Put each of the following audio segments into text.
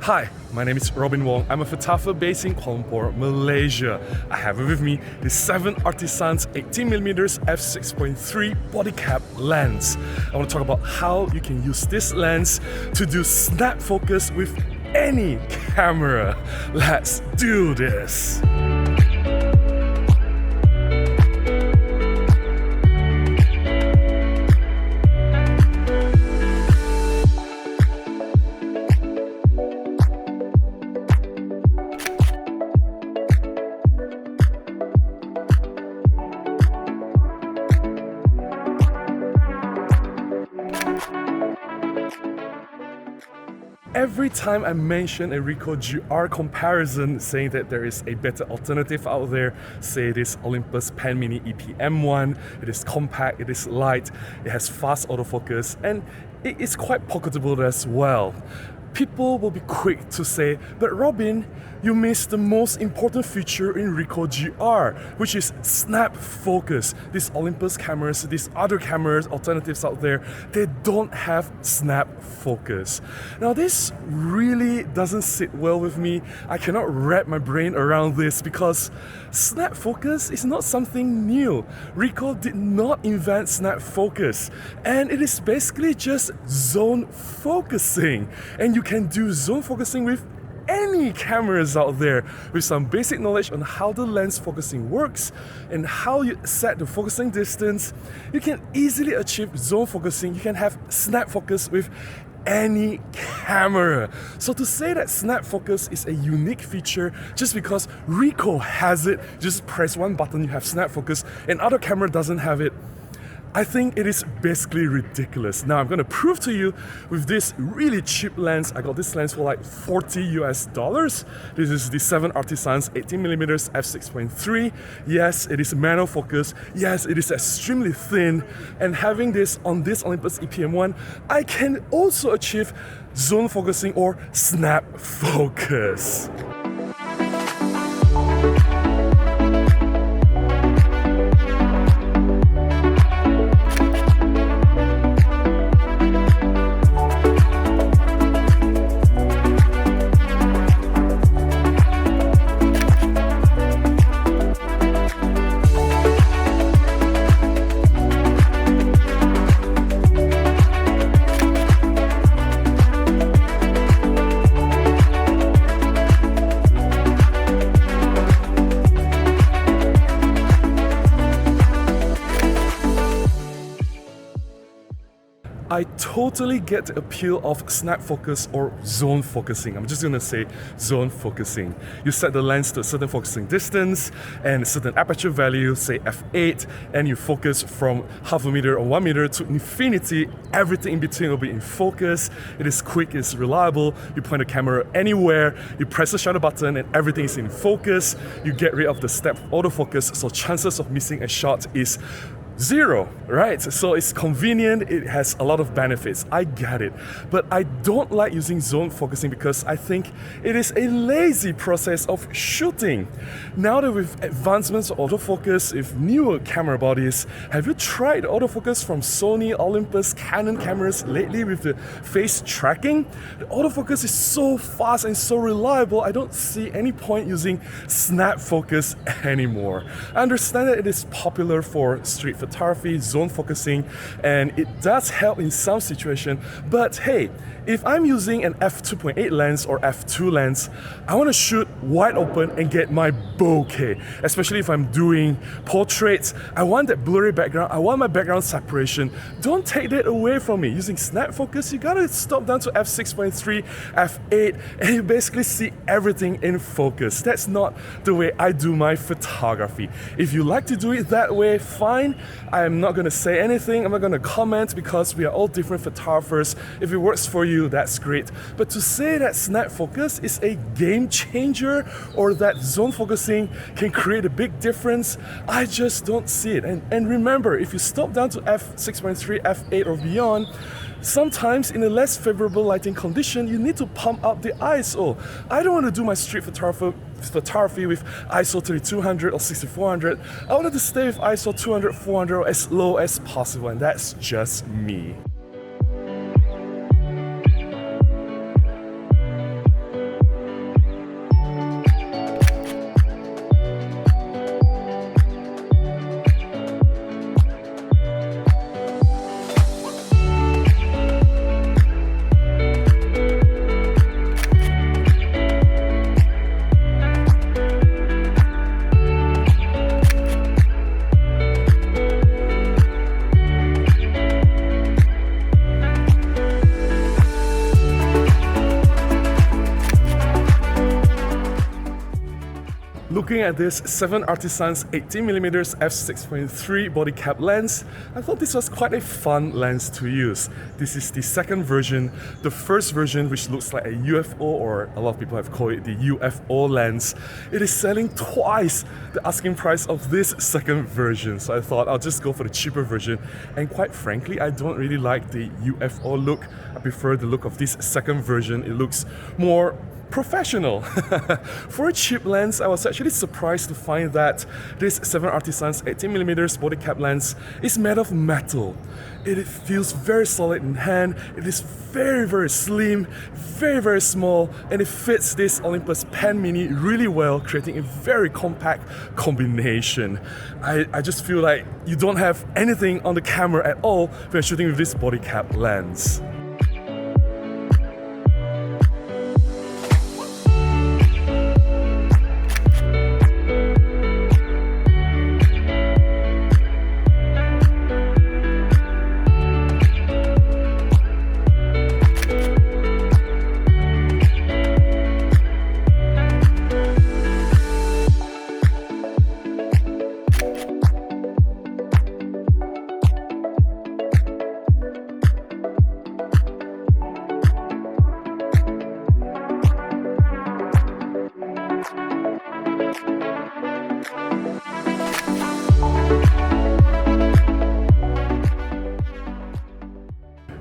Hi, my name is Robin Wong. I'm a photographer based in Kuala Lumpur, Malaysia. I have with me the 7 Artisans 18mm F6.3 Bodycap lens. I want to talk about how you can use this lens to do snap focus with any camera. Let's do this! Every time I mention a Ricoh GR comparison, saying that there is a better alternative out there, say this Olympus Pen Mini EP-M1, it is compact, it is light, it has fast autofocus, and it is quite pocketable as well. People will be quick to say, but Robin, you missed the most important feature in Ricoh GR, which is snap focus. These Olympus cameras, these other cameras, alternatives out there, they don't have snap focus. Now this really doesn't sit well with me. I cannot wrap my brain around this because snap focus is not something new. Ricoh did not invent snap focus, and it is basically just zone focusing. And you can do zone focusing with any cameras out there with some basic knowledge on how the lens focusing works and how you set the focusing distance. You can easily achieve zone focusing. You can have snap focus with any camera. So to say that snap focus is a unique feature just because Ricoh has it, just press one button, you have snap focus, and other camera doesn't have it, I think it is basically ridiculous. Now I'm going to prove to you with this really cheap lens. I got this lens for like $40 US. This is the 7 Artisans 18mm f6.3. Yes, it is manual focus. Yes, it is extremely thin. And having this on this Olympus EP-M1, I can also achieve zone focusing or snap focus. I totally get the appeal of snap focus or zone focusing. I'm just gonna say zone focusing. You set the lens to a certain focusing distance and a certain aperture value, say f8, and you focus from half a meter or 1 meter to infinity. Everything in between will be in focus. It is quick, it's reliable. You point the camera anywhere, you press the shutter button and everything is in focus. You get rid of the step autofocus, so chances of missing a shot is zero, right? So it's convenient, it has a lot of benefits, I get it. But I don't like using zone focusing because I think it is a lazy process of shooting. Now that with advancements of autofocus, with newer camera bodies, have you tried autofocus from Sony, Olympus, Canon cameras lately with the face tracking? The autofocus is so fast and so reliable, I don't see any point using snap focus anymore. I understand that it is popular for street photography, zone focusing, and it does help in some situations, but hey, if I'm using an f2.8 lens or f2 lens, I want to shoot wide open and get my bokeh, especially if I'm doing portraits. I want that blurry background, I want my background separation. Don't take that away from me. Using snap focus, you gotta stop down to f6.3, f8, and you basically see everything in focus. That's not the way I do my photography. If you like to do it that way, fine. I'm not gonna say anything, I'm not gonna comment because we are all different photographers. If it works for you, that's great. But to say that snap focus is a game changer or that zone focusing can create a big difference, I just don't see it. And remember, if you stop down to f6.3, f8 or beyond, sometimes in a less favorable lighting condition, you need to pump up the ISO. I don't want to do my street photography with ISO 3200 or 6400. I wanted to stay with ISO 200, 400 or as low as possible, and that's just me. Looking at this 7 Artisans 18mm f6.3 Bodycap lens, I thought this was quite a fun lens to use. This is the second version. The first version, which looks like a UFO, or a lot of people have called it the UFO lens, it is selling twice the asking price of this second version. So I thought I'll just go for the cheaper version. And quite frankly, I don't really like the UFO look. I prefer the look of this second version. It looks more professional. For a cheap lens, I was actually surprised to find that this 7 Artisans 18mm Bodycap lens is made of metal. It feels very solid in hand, it is very slim, very small, and it fits this Olympus Pen Mini really well, creating a very compact combination. I just feel like you don't have anything on the camera at all when you're shooting with this Bodycap lens.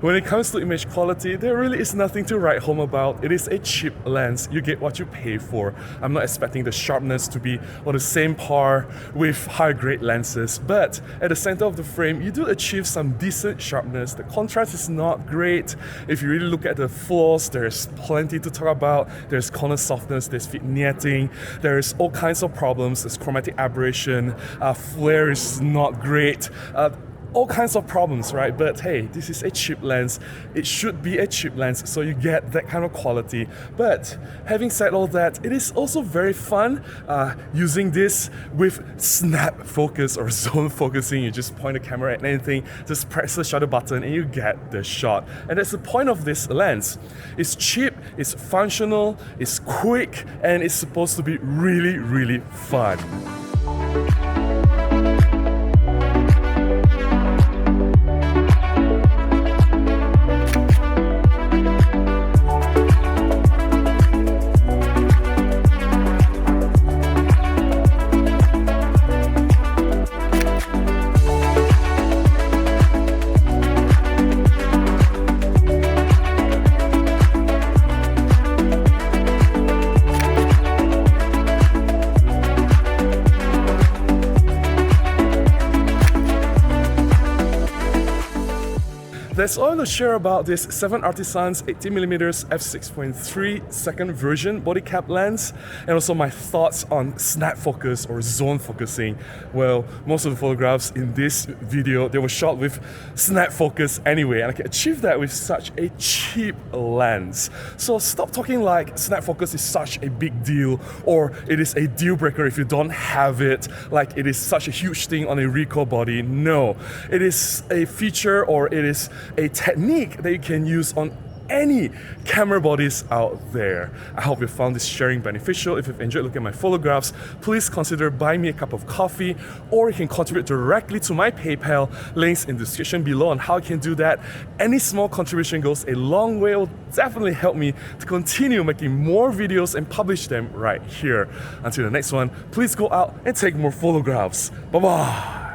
When it comes to image quality, there really is nothing to write home about. It is a cheap lens. You get what you pay for. I'm not expecting the sharpness to be on the same par with higher grade lenses, but at the center of the frame, you do achieve some decent sharpness. The contrast is not great. If you really look at the flaws, there's plenty to talk about. There's corner softness, there's vignetting, there's all kinds of problems. There's chromatic aberration, flare is not great. All kinds of problems, right? But hey, this is a cheap lens. It should be a cheap lens, so you get that kind of quality. But having said all that, it is also very fun using this with snap focus or zone focusing. You just point the camera at anything, just press the shutter button and you get the shot. And that's the point of this lens. It's cheap, it's functional, it's quick, and it's supposed to be really fun. That's all I'm going to share about this 7 Artisans 18mm f6.3 second version Bodycap lens, and also my thoughts on snap focus or zone focusing. Well, most of the photographs in this video, they were shot with snap focus anyway, and I can achieve that with such a cheap lens. So stop talking like snap focus is such a big deal, or it is a deal breaker if you don't have it, like it is such a huge thing on a Ricoh body. No, it is a feature, or it is a technique that you can use on any camera bodies out there. I hope you found this sharing beneficial. If you've enjoyed looking at my photographs, please consider buying me a cup of coffee, or you can contribute directly to my PayPal. Links in the description below on how you can do that. Any small contribution goes a long way. It will definitely help me to continue making more videos and publish them right here. Until the next one, please go out and take more photographs. Bye bye.